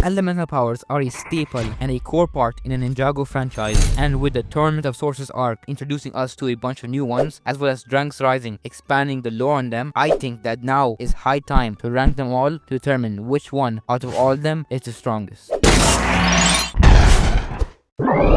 Elemental powers are a staple and a core part in a Ninjago franchise, and with the Tournament of Sorcerers arc introducing us to a bunch of new ones, as well as Drunks Rising expanding the lore on them, I think that now is high time to rank them all to determine which one out of all of them is the strongest.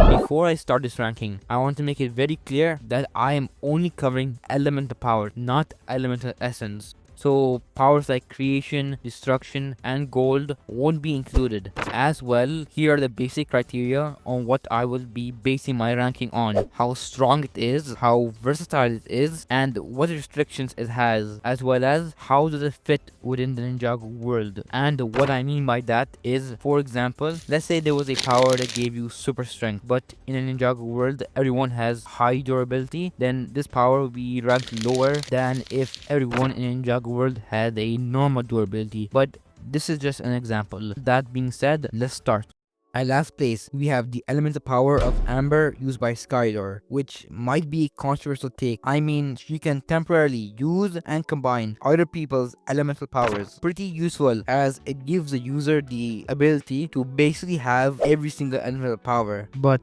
Before I start this ranking, I want to make it very clear that I am only covering elemental power, not elemental essence. So powers like creation, destruction, and gold won't be included. As well, here are the basic criteria on what I will be basing my ranking on. How strong it is, how versatile it is, and what restrictions it has, as well as how does it fit within the Ninjago world. And what I mean by that is, for example, let's say there was a power that gave you super strength, but in a Ninjago world everyone has high durability, then this power will be ranked lower than if everyone in Ninjago world had a normal durability. But this is just an example. That being said, let's start. At last place, we have the elemental power of Amber used by Skydor, which might be a controversial take. I mean, she can temporarily use and combine other people's elemental powers. Pretty useful, as it gives the user the ability to basically have every single elemental power. But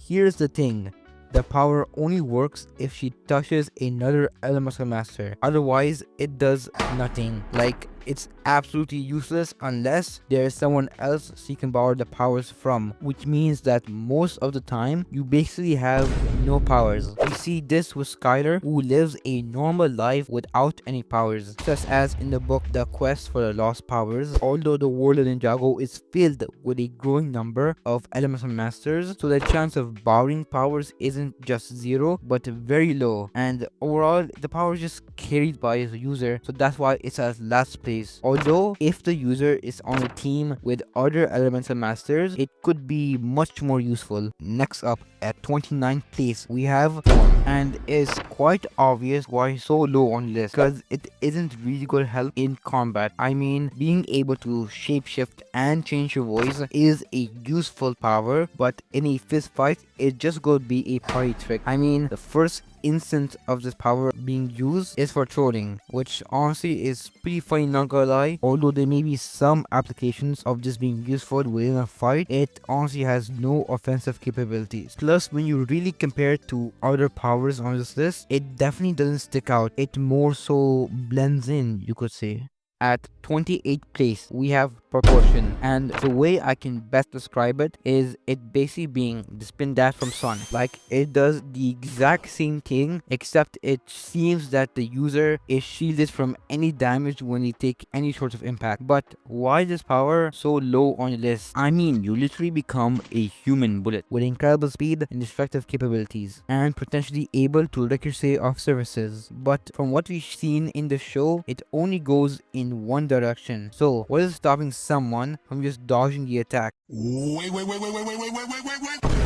here's the thing. The power only works if she touches another elemental master. Otherwise, it does nothing. Like, it's absolutely useless unless there is someone else she can borrow the powers from, which means that most of the time you basically have no powers. We see this with Skylar, who lives a normal life without any powers, such as in the book The Quest for the Lost Powers. Although the world of Ninjago is filled with a growing number of elemental masters, so the chance of borrowing powers isn't just zero but very low, and overall the power is just carried by the user, so that's why it's at last place. Although if the user is on a team with other elemental masters, it could be much more useful. Next up, at 29th place, we have Form, and it's quite obvious why it's so low on the list, because it isn't really good help in combat. I mean, being able to shapeshift and change your voice is a useful power, but in a fist fight, it just gonna be a party trick. I mean, the first instance of this power being used is for trolling, which honestly is pretty funny, not gonna lie. Although there may be some applications of this being useful within a fight, it honestly has no offensive capabilities. Plus, when you really compare it to other powers on this list, it definitely doesn't stick out. It more so blends in, you could say. At 28th place, we have Proportion, and the way I can best describe it is it basically being the spin dash from Sonic. Like, it does the exact same thing, except it seems that the user is shielded from any damage when they take any sort of impact. But why is this power so low on the list? I mean, you literally become a human bullet with incredible speed and destructive capabilities, and potentially able to ricochet off surfaces. But from what we've seen in the show, it only goes in one direction. So what is stopping someone from just dodging the attack? Wait. What the hell?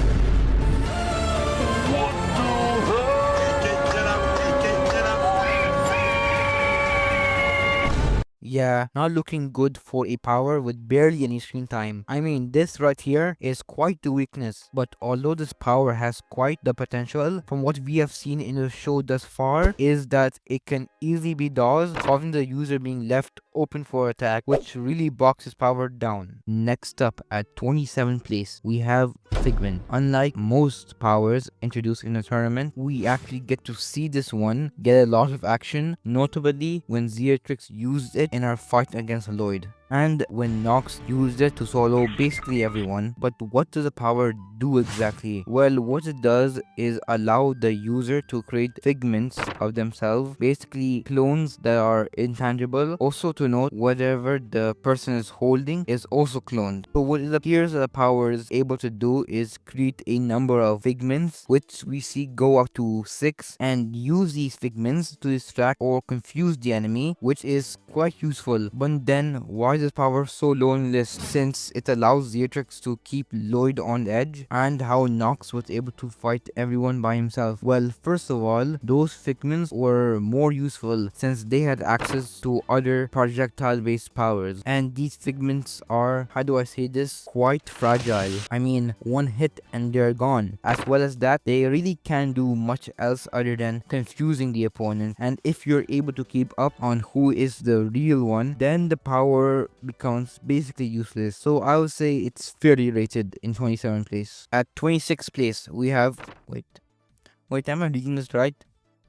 Yeah, not looking good for a power with barely any screen time. I mean, this right here is quite the weakness, but although this power has quite the potential, from what we have seen in the show thus far, is that it can easily be dodged, causing the user being left open for attack, which really bogs his power down. Next up, at 27th place, we have Figman. Unlike most powers introduced in the tournament, we actually get to see this one get a lot of action, notably when Zeatrix used it in our fight against Lloyd, and when Nox used it to solo basically everyone. But what does the power do exactly? Well, what it does is allow the user to create figments of themselves, basically clones that are intangible. Also to note, whatever the person is holding is also cloned. So what it appears that the power is able to do is create a number of figments, which we see go up to 6, and use these figments to distract or confuse the enemy, which is quite useful. But then, why is this power so low on the list, since it allows Zeatrix to keep Lloyd on edge, and how Nox was able to fight everyone by himself? Well, first of all, those figments were more useful since they had access to other projectile based powers, and these figments are, how do I say this, quite fragile. I mean, one hit and they're gone. As well as that, they really can't do much else other than confusing the opponent, and if you're able to keep up on who is the real one, then the power power becomes basically useless. So I would say it's fairly rated in 27th place. At 26th place, we have wait, am I reading this right?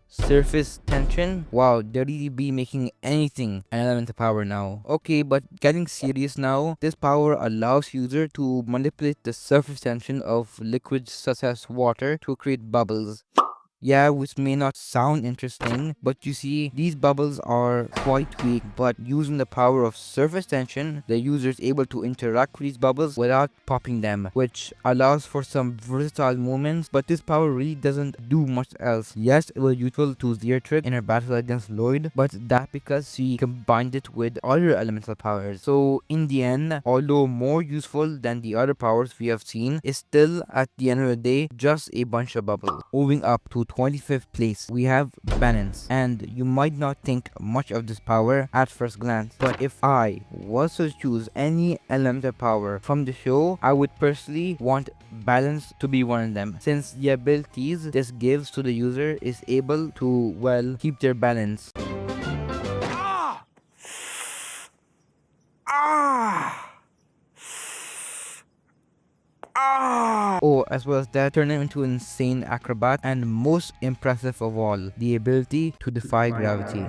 Surface tension? Wow, they'll really be making anything an elemental power now. Okay, but getting serious now, this power allows user to manipulate the surface tension of liquids such as water to create bubbles. Yeah, which may not sound interesting, but you see, these bubbles are quite weak, but using the power of surface tension, the user is able to interact with these bubbles without popping them, which allows for some versatile movements, but this power really doesn't do much else. Yes, it was useful to Zero Trick in her battle against Lloyd, but that because she combined it with other elemental powers. So in the end, although more useful than the other powers we have seen, is still at the end of the day just a bunch of bubbles. Moving up to 25th place, we have balance, and you might not think much of this power at first glance, but if I was to choose any elemental power from the show, I would personally want balance to be one of them, since the abilities this gives to the user is able to, well, keep their balance. Oh, as well as that, turn him into an insane acrobat, and most impressive of all, the ability to defy gravity.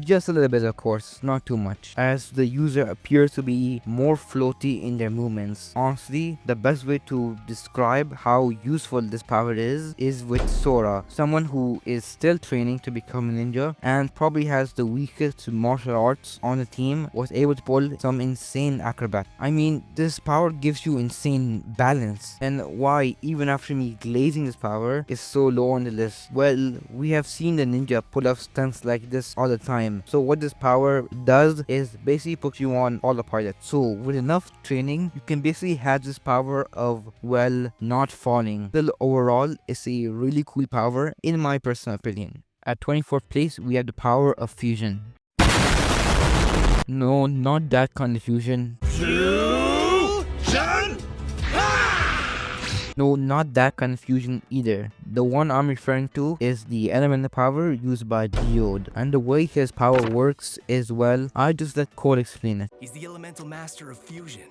Just a little bit, of course, not too much, as the user appears to be more floaty in their movements. Honestly, the best way to describe how useful this power is with Sora, someone who is still training to become a ninja and probably has the weakest martial arts on the team, was able to pull some insane acrobat. I mean, this power gives you insane balance, and why even after me glazing this power is so low on the list? Well, we have seen the ninja pull off stunts like this all the time. So what this power does is basically put you on autopilot. So with enough training, you can basically have this power of, well, not falling. Still, overall, it's a really cool power in my personal opinion. At 24th place, we have the power of fusion. No, not that kind of fusion. No, not that kind of fusion either. The one I'm referring to is the elemental power used by Geode, and the way his power works is, well, I just let Cole explain it. He's the elemental master of fusion.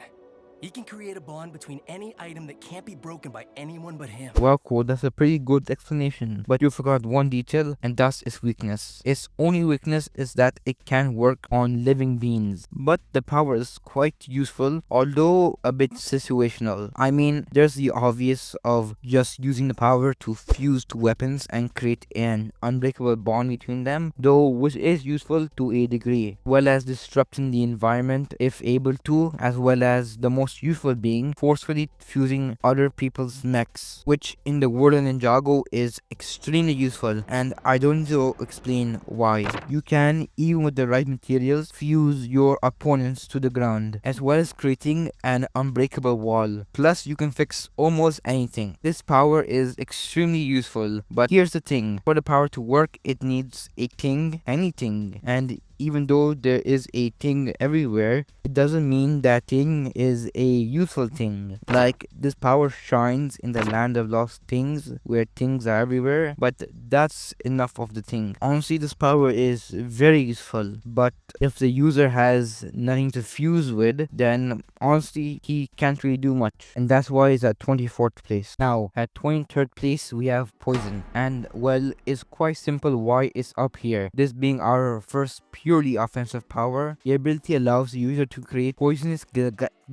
He can create a bond between any item that can't be broken by anyone but him. Well, Cole, that's a pretty good explanation, but you forgot one detail, and that's its weakness. Its only weakness is that it can work on living beings, but the power is quite useful, although a bit situational. I mean, there's the obvious of just using the power to fuse two weapons and create an unbreakable bond between them, though which is useful to a degree, well as disrupting the environment if able to, as well as the most useful being forcefully fusing other people's mechs, which in the world of Ninjago is extremely useful, and I don't need to explain why. You can, even with the right materials, fuse your opponents to the ground, as well as creating an unbreakable wall. Plus, you can fix almost anything. This power is extremely useful, but here's the thing, for the power to work, it needs a thing, anything, and even though there is a thing everywhere, it doesn't mean that thing is a useful thing. Like, this power shines in the land of lost things, where things are everywhere, but that's enough of the thing. Honestly, this power is very useful, but if the user has nothing to fuse with, then honestly, he can't really do much. And that's why it's at 24th place. Now, at 23rd place, we have poison. And, well, it's quite simple why it's up here. This being our first purely offensive power, the ability allows the user to create poisonous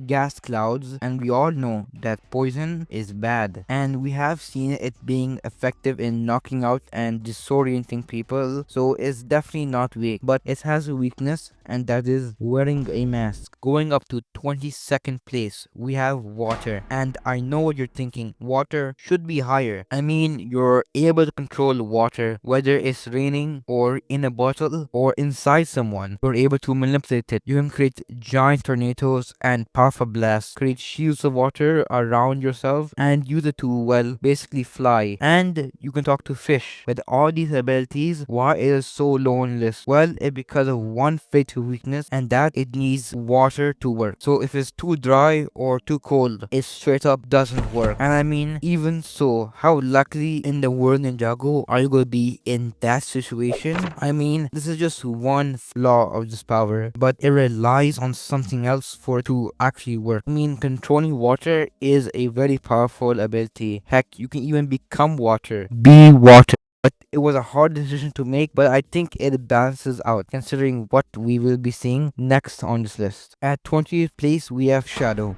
gas clouds, and we all know that poison is bad, and we have seen it being effective in knocking out and disorienting people, so it's definitely not weak, but it has a weakness, and that is wearing a mask. Going up to 22nd place, we have water, and I know what you're thinking, water should be higher. I mean, you're able to control water, whether it's raining or in a bottle or inside someone. You're able to manipulate it. You can create giant tornadoes and power Alpha Blast. Create shields of water around yourself and use it to, well, basically fly. And you can talk to fish. With all these abilities, why it is so low on the list? Well, it's because of one fatal weakness, and that it needs water to work. So if it's too dry or too cold, it straight up doesn't work. And I mean, even so, how lucky in the world, Ninjago, are you gonna be in that situation? I mean, this is just one flaw of this power, but it relies on something else for it to actually work. I mean, controlling water is a very powerful ability. Heck, you can even become water. Be water. But it was a hard decision to make, but I think it balances out considering what we will be seeing next on this list. At 20th place, we have Shadow.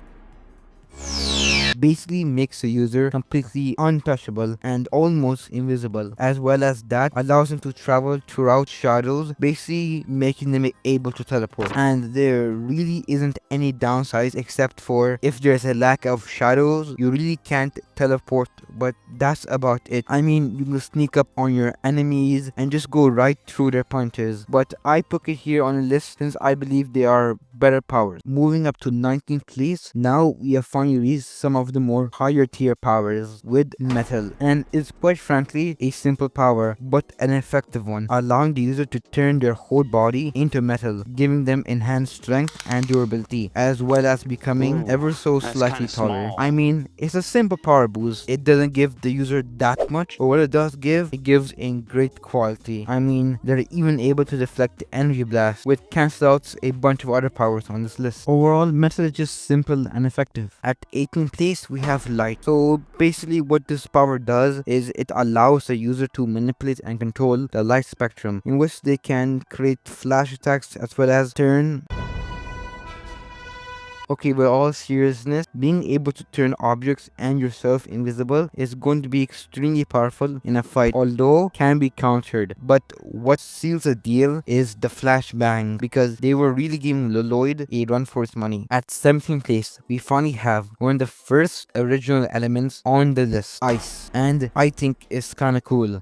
Basically makes the user completely untouchable and almost invisible, as well as that allows them to travel throughout shadows, basically making them able to teleport. And there really isn't any downsides except for if there's a lack of shadows, you really can't teleport, but that's about it. I mean, you can sneak up on your enemies and just go right through their punches, but I put it here on the list since I believe they are better powers. Moving up to 19th place, now we have finally reached some of the more higher tier powers with metal, and it's quite frankly a simple power but an effective one, allowing the user to turn their whole body into metal, giving them enhanced strength and durability, as well as becoming ever so slightly taller. I mean, it's a simple power boost. It doesn't give the user that much, but what it does give, it gives in great quality. I mean, they're even able to deflect energy blasts, which cancels out a bunch of other powers on this list. Overall, metal is just simple and effective. At 18th place, we have light. So basically what this power does is it allows the user to manipulate and control the light spectrum, in which they can create flash attacks as well as turn. Okay, with all seriousness, being able to turn objects and yourself invisible is going to be extremely powerful in a fight, although can be countered. But what seals the deal is the flashbang, because they were really giving Lloyd a run for his money. At 17th place, we finally have one of the first original elements on the list, ice, and I think it's kinda cool.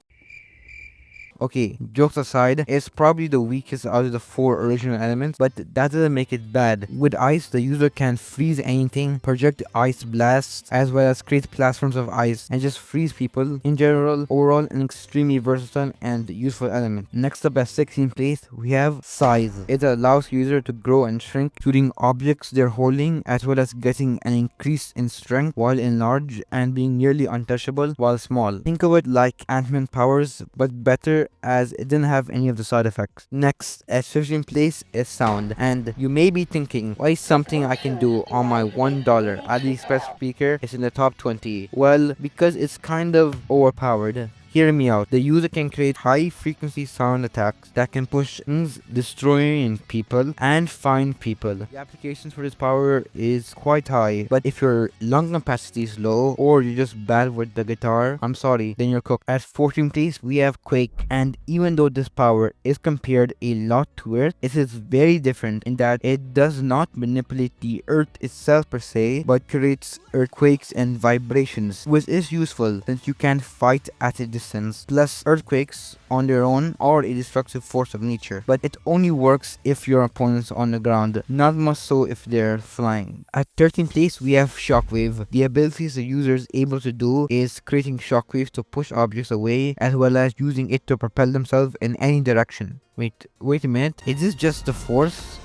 Okay, jokes aside, it's probably the weakest out of the 4 original elements, but that doesn't make it bad. With ice, the user can freeze anything, project ice blasts, as well as create platforms of ice, and just freeze people. In general, overall, an extremely versatile and useful element. Next up at 16th place, we have size. It allows user to grow and shrink, shooting objects they're holding, as well as getting an increase in strength while enlarged, and being nearly untouchable while small. Think of it like Ant-Man powers, but better, as it didn't have any of the side effects. Next, at 15th place is sound, and you may be thinking, why is something I can do on my $1 AliExpress speaker is in the top 20? Well, because it's kind of overpowered. Hear me out. The user can create high frequency sound attacks that can push things, destroying people and find people. The applications for this power is quite high, but if your lung capacity is low or you're just bad with the guitar, I'm sorry, then you're cooked. At 14th place, we have Quake, and even though this power is compared a lot to Earth, it is very different in that it does not manipulate the Earth itself per se, but creates earthquakes and vibrations, which is useful since you can fight at a distance. Plus, earthquakes on their own are a destructive force of nature, but it only works if your opponent's on the ground, not much so if they're flying. At 13th place, we have Shockwave. The abilities the user is able to do is creating shockwaves to push objects away, as well as using it to propel themselves in any direction. Wait a minute, is this just the force?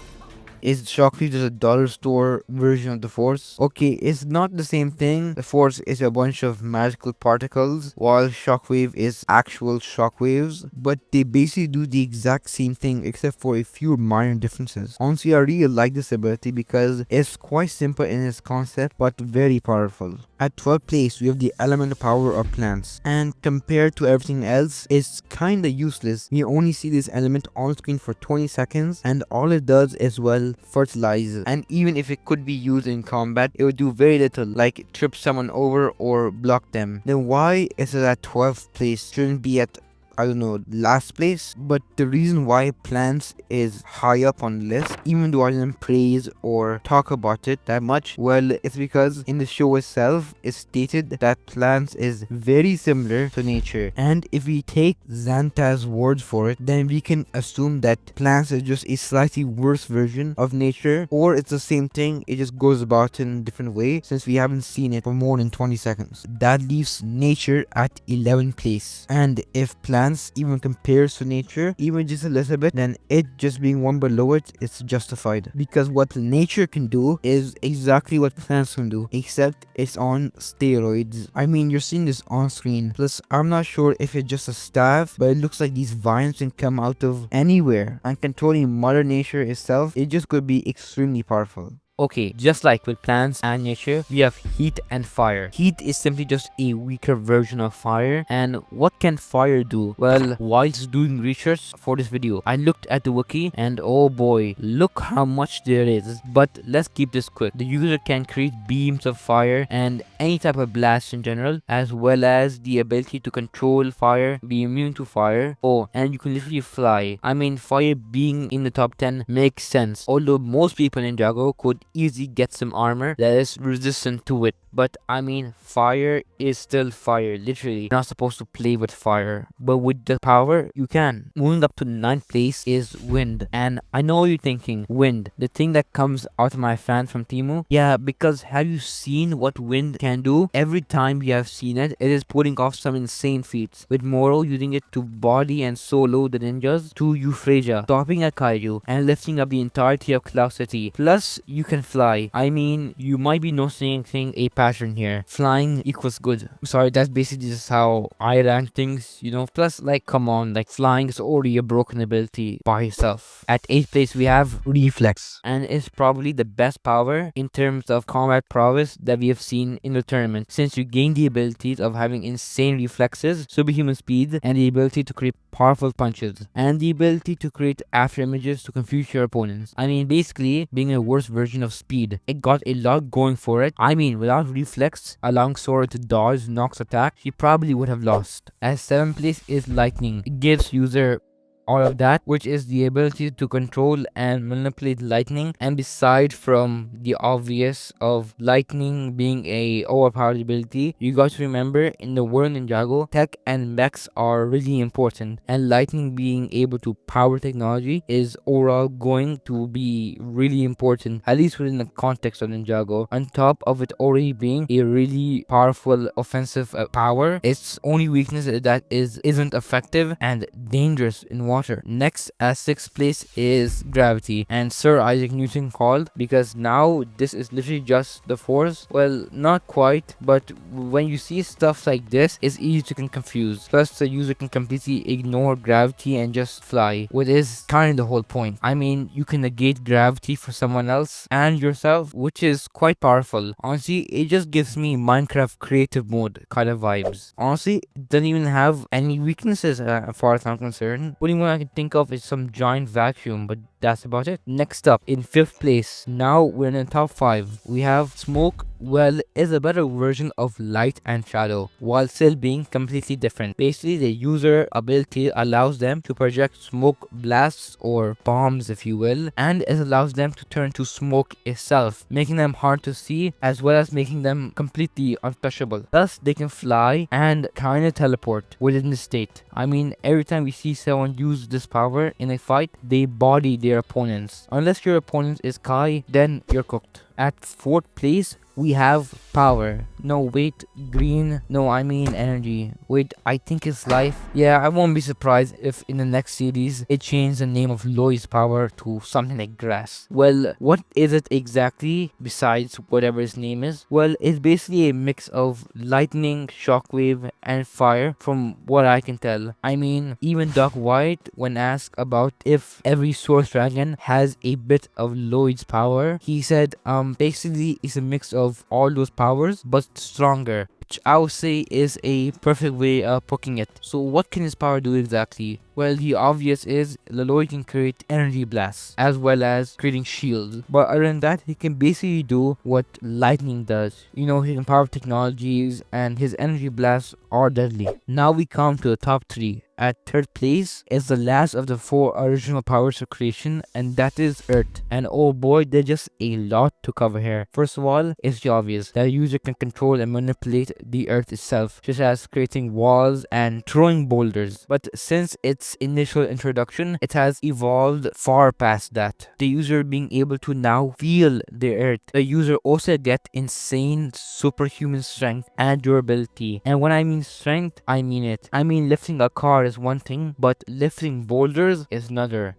Is Shockwave just a dollar store version of the Force? Okay, it's not the same thing. The Force is a bunch of magical particles, while Shockwave is actual shockwaves, but they basically do the exact same thing except for a few minor differences. Honestly, I really like this ability because it's quite simple in its concept, but very powerful. At 12th place, we have the elemental power of plants, and compared to everything else, it's kinda useless. We only see this element on screen for 20 seconds, and all it does is, well, fertilize. And even if it could be used in combat, it would do very little, like trip someone over or block them. Then why is it at 12th place? Shouldn't be at, I don't know, last place. But the reason why plants is high up on the list, even though I didn't praise or talk about it that much, well, it's because in the show itself it's stated that plants is very similar to nature, and if we take Xanta's words for it, then we can assume that plants is just a slightly worse version of nature, or it's the same thing, it just goes about in a different way since we haven't seen it for more than 20 seconds. That leaves nature at 11th place, and if plants even compares to nature even just a little bit, then it just being one below it, it's justified, because what nature can do is exactly what plants can do, except it's on steroids. I mean, you're seeing this on screen, plus I'm not sure if it's just a staff, but it looks like these vines can come out of anywhere, and controlling mother nature itself, it just could be extremely powerful. Okay, just like with plants and nature, we have heat and fire. Heat is simply just a weaker version of fire. And what can fire do? Well, whilst doing research for this video, I looked at the wiki and oh boy, look how much there is. But let's keep this quick. The user can create beams of fire and any type of blast in general, as well as the ability to control fire, be immune to fire. Oh, and you can literally fly. I mean, fire being in the top 10 makes sense. Although most people in Ninjago could easily get some armor that is resistant to it, but I mean, fire is still fire. Literally, you're not supposed to play with fire, but with the power you can. Moving up to 9th place is wind, and I know you're thinking, wind, the thing that comes out of my fan from Timu. Yeah, because have you seen what wind can do? Every time we have seen it, it is putting off some insane feats, with Moro using it to body and solo the ninjas, to Euphrasia stopping a kaiju and lifting up the entirety of Cloud City. Plus you can fly. I mean, you might be noticing a pattern here. Flying equals good. Sorry, that's basically just how I rank things, you know. Plus, like, come on, like, flying is already a broken ability by itself. At 8th place we have Reflex, and it's probably the best power in terms of combat prowess that we have seen in the tournament, since you gain the abilities of having insane reflexes, superhuman speed, and the ability to create powerful punches, and the ability to create after images to confuse your opponents. I mean, basically being a worse version of speed. It got a lot going for it. I mean, without Reflex allowing Sora to dodge Nox's attack, she probably would have lost. At 7th place is Lightning. It gives user all of that, which is the ability to control and manipulate lightning. And beside from the obvious of lightning being a overpowered ability, you got to remember in the world Ninjago, tech and mechs are really important, and lightning being able to power technology is overall going to be really important, at least within the context of Ninjago. On top of it already being a really powerful offensive power, its only weakness is that isn't effective and dangerous in water. Next at 6th place is gravity, and Sir Isaac Newton called, because now this is literally just the force. Well, not quite, but when you see stuff like this, it's easy to get confused. Plus the user can completely ignore gravity and just fly, which is kind of the whole point. I mean, you can negate gravity for someone else and yourself, which is quite powerful. Honestly, it just gives me Minecraft creative mode kind of vibes. Honestly, it doesn't even have any weaknesses as far as I'm concerned. Only one I can think of is some giant vacuum, but that's about it. Next up, in 5th place, now we're in the top 5, we have smoke. Well, is a better version of light and shadow, while still being completely different. Basically, the user ability allows them to project smoke blasts or bombs, if you will, and it allows them to turn to smoke itself, making them hard to see as well as making them completely untouchable. Thus, they can fly and kinda teleport within the state. I mean, every time we see someone use this power in a fight, they body their opponents. Unless your opponent is Kai, then you're cooked. At 4th place, we have power. No, wait, green. No, I mean energy. Wait, I think it's life. Yeah, I won't be surprised if in the next series it changed the name of Loi's power to something like grass. Well, what is it exactly besides whatever his name is? Well, it's basically a mix of lightning, shockwave, and fire from what I can tell. I mean, even Doc White, when asked about if every Source Dragon has a bit of Lloyd's power, he said, basically it's a mix of all those powers, but stronger, which I would say is a perfect way of putting it. So what can his power do exactly? Well, the obvious is Leloy can create energy blasts as well as creating shields. But other than that, he can basically do what lightning does. You know, he can power technologies and his energy blasts are deadly. Now we come to the top 3. at third place is the last of the 4 original powers of creation, and that is Earth. And oh boy, there's just a lot to cover here. First of all, it's the obvious that a user can control and manipulate the Earth itself, such as creating walls and throwing boulders. But since its initial introduction, it has evolved far past that. The user being able to now feel the Earth. The user also get insane superhuman strength and durability. And when I mean strength, I mean it. I mean lifting a car is one thing, but lifting boulders is another.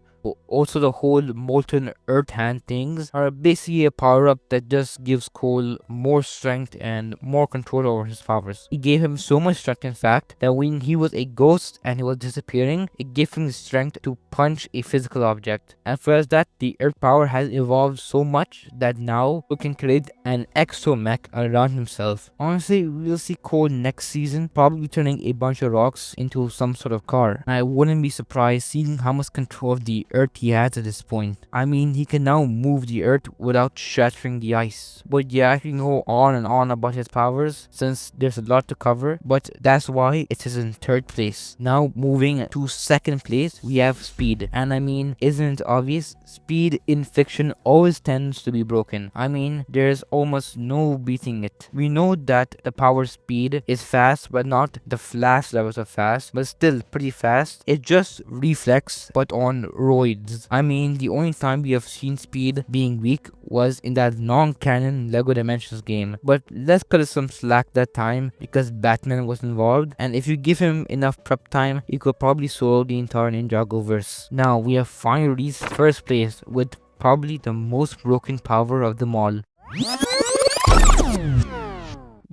Also, the whole molten earth hand things are basically a power up that just gives Cole more strength and more control over his powers. It gave him so much strength, in fact, that when he was a ghost and he was disappearing, it gave him the strength to punch a physical object. And for that, the earth power has evolved so much that now he can create an exomech around himself. Honestly, we'll see Cole next season probably turning a bunch of rocks into some sort of car. And I wouldn't be surprised seeing how much control of the earth he has at this point. I mean, he can now move the earth without shattering the ice. But yeah, I can go on and on about his powers since there's a lot to cover, but that's why it is in third place. Now moving to second place, we have speed. And I mean, isn't it obvious? Speed in fiction always tends to be broken. I mean, there's almost no beating it. We know that the power speed is fast, but not the flash levels of fast, but still pretty fast. It's just reflex, but on roids. I mean, the only time we have seen speed being weak was in that non-canon Lego Dimensions game. But let's cut some slack that time because Batman was involved, and if you give him enough prep time, he could probably solo the entire Ninjago verse. Now we have finally reached first place with probably the most broken power of them all.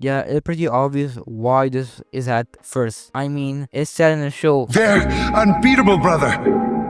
Yeah, it's pretty obvious why this is at first. I mean, it's said in the show. They're unbeatable, brother.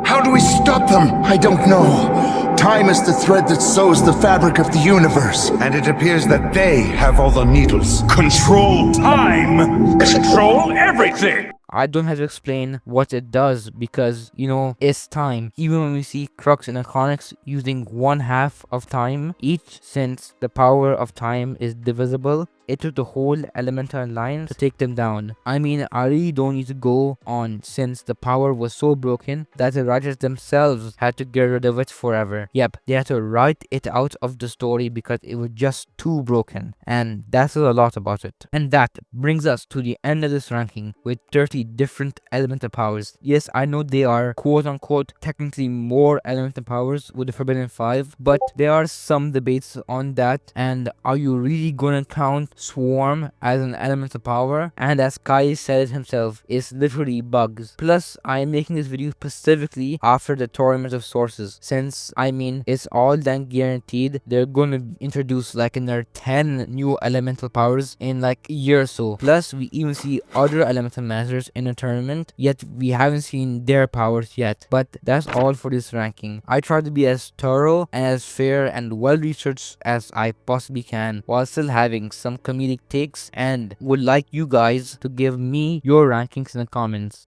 How do we stop them? I don't know. Time is the thread that sews the fabric of the universe. And it appears that they have all the needles. Control time! Control everything! I don't have to explain what it does because, you know, it's time. Even when we see Crux in the comics using 1/2 of time each, since the power of time is divisible, it took the whole Elemental Alliance to take them down. I mean, I really don't need to go on since the power was so broken that the writers themselves had to get rid of it forever. Yep, they had to write it out of the story because it was just too broken. And that says a lot about it. And that brings us to the end of this ranking with 30 different elemental powers. Yes, I know they are quote unquote technically more elemental powers with the Forbidden 5, but there are some debates on that. And are you really gonna count Swarm as an elemental power? And as Kai said it himself, it's literally bugs. Plus, I am making this video specifically after the Tournament of Sources, since I mean it's all then guaranteed they're gonna introduce like another 10 new elemental powers in like a year or so. Plus, we even see other elemental masters in a tournament, yet we haven't seen their powers yet. But that's all for this ranking. I try to be as thorough and as fair and well researched as I possibly can, while still having some comedic takes, and would like you guys to give me your rankings in the comments.